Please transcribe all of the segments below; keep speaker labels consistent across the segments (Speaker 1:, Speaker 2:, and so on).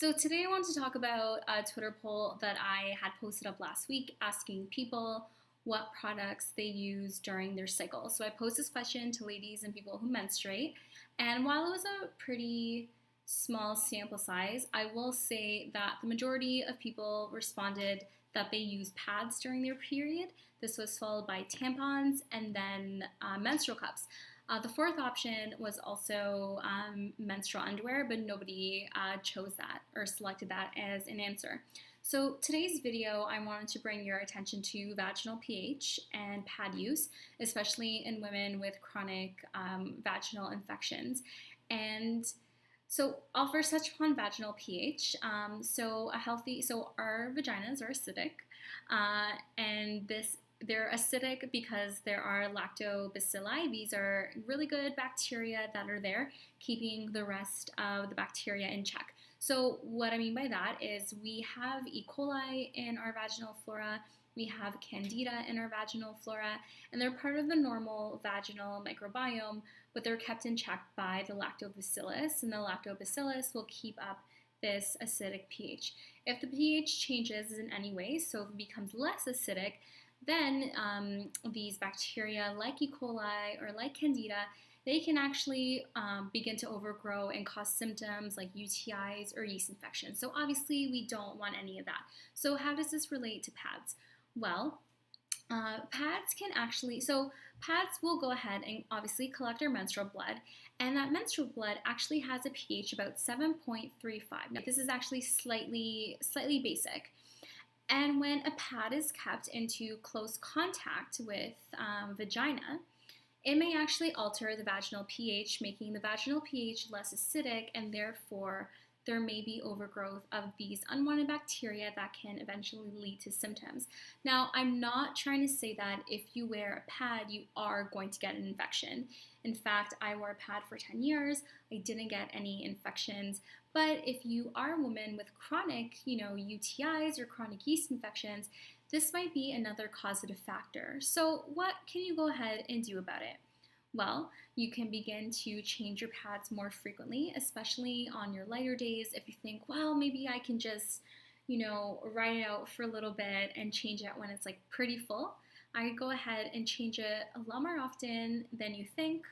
Speaker 1: So today I want to talk about a Twitter poll that I had posted up last week asking people what products they use during their cycle. So I posed this question to ladies and people who menstruate, and while it was a pretty small sample size, I will say that the majority of people responded that they use pads during their period. This was followed by tampons and then menstrual cups. The fourth option was also menstrual underwear, but nobody chose that or selected that as an answer. So today's video, I wanted to bring your attention to vaginal pH and pad use, especially in women with chronic vaginal infections. And so I'll first touch upon vaginal pH. So our vaginas are acidic, and they're acidic because there are lactobacilli. These are really good bacteria that are there, keeping the rest of the bacteria in check. So what I mean by that is we have E. coli in our vaginal flora, we have candida in our vaginal flora, and they're part of the normal vaginal microbiome, but they're kept in check by the lactobacillus, and the lactobacillus will keep up this acidic pH. If the pH changes in any way, so if it becomes less acidic, then these bacteria like E. coli or like candida, they can actually begin to overgrow and cause symptoms like UTIs or yeast infections. So obviously we don't want any of that. So how does this relate to pads? Well, pads will go ahead and obviously collect our menstrual blood, and that menstrual blood actually has a pH about 7.35. Now this is actually slightly basic. And when a pad is kept into close contact with vagina, it may actually alter the vaginal pH, making the vaginal pH less acidic, and therefore there may be overgrowth of these unwanted bacteria that can eventually lead to symptoms. Now, I'm not trying to say that if you wear a pad, you are going to get an infection. In fact, I wore a pad for 10 years. I didn't get any infections. But if you are a woman with chronic, UTIs or chronic yeast infections, this might be another causative factor. So what can you go ahead and do about it? Well, you can begin to change your pads more frequently, especially on your lighter days. If you think, well, maybe I can just, ride it out for a little bit and change it when it's like pretty full, I would go ahead and change it a lot more often than you think.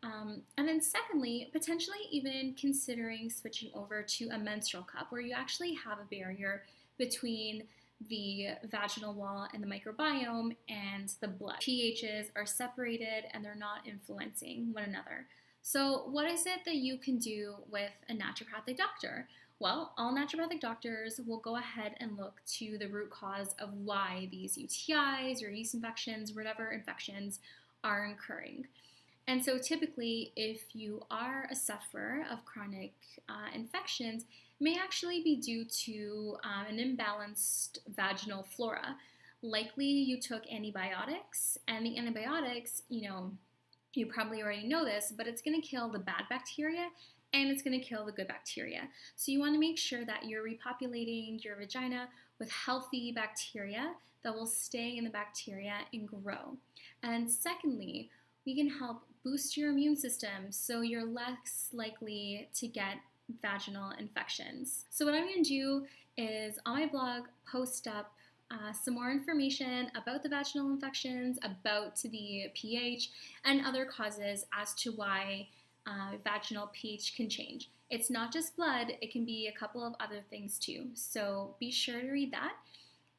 Speaker 1: And then secondly, potentially even considering switching over to a menstrual cup where you actually have a barrier between the vaginal wall and the microbiome and the blood. pHs are separated and they're not influencing one another. So what is it that you can do with a naturopathic doctor? Well, all naturopathic doctors will go ahead and look to the root cause of why these UTIs or yeast infections, whatever infections are occurring. And so typically, if you are a sufferer of chronic infections, it may actually be due to an imbalanced vaginal flora. Likely you took antibiotics, and the antibiotics, you probably already know this, but it's going to kill the bad bacteria and it's going to kill the good bacteria. So you want to make sure that you're repopulating your vagina with healthy bacteria that will stay in the bacteria and grow. And secondly, we can help boost your immune system so you're less likely to get vaginal infections. So what I'm going to do is on my blog post up some more information about the vaginal infections, about the pH, and other causes as to why vaginal pH can change. It's not just blood, it can be a couple of other things too. So be sure to read that.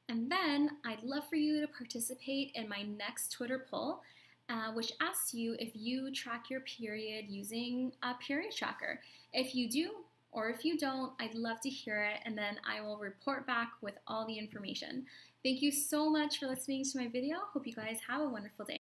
Speaker 1: And then I'd love for you to participate in my next Twitter poll, which asks you if you track your period using a period tracker. If you do, or if you don't, I'd love to hear it, and then I will report back with all the information. Thank you so much for listening to my video. Hope you guys have a wonderful day.